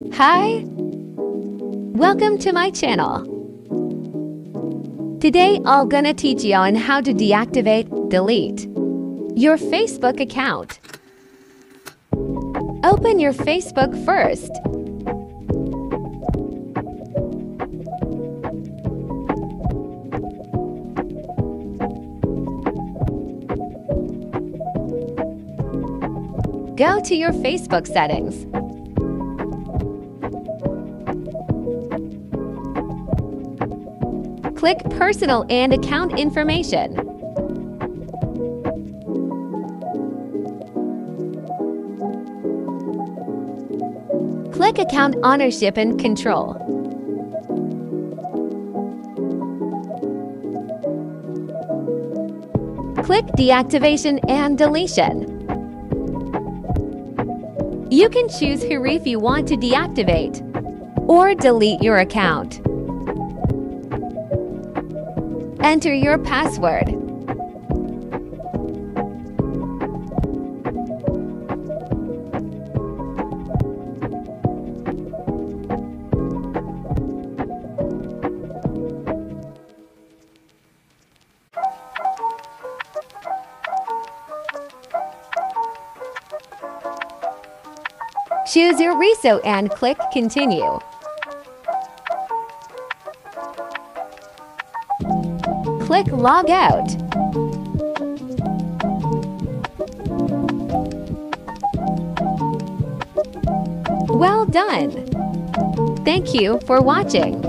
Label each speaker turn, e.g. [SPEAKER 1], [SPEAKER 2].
[SPEAKER 1] Hi! Welcome to my channel. Today I'm gonna teach you on how to deactivate, delete your Facebook account. Open your Facebook first. Go to your Facebook settings. Click Personal and Account Information. Click Account Ownership and Control. Click Deactivation and Deletion. You can choose here if you want to deactivate or delete your account. Enter your password. Choose your reso and click Continue. Click Log Out. Well done! Thank you for watching.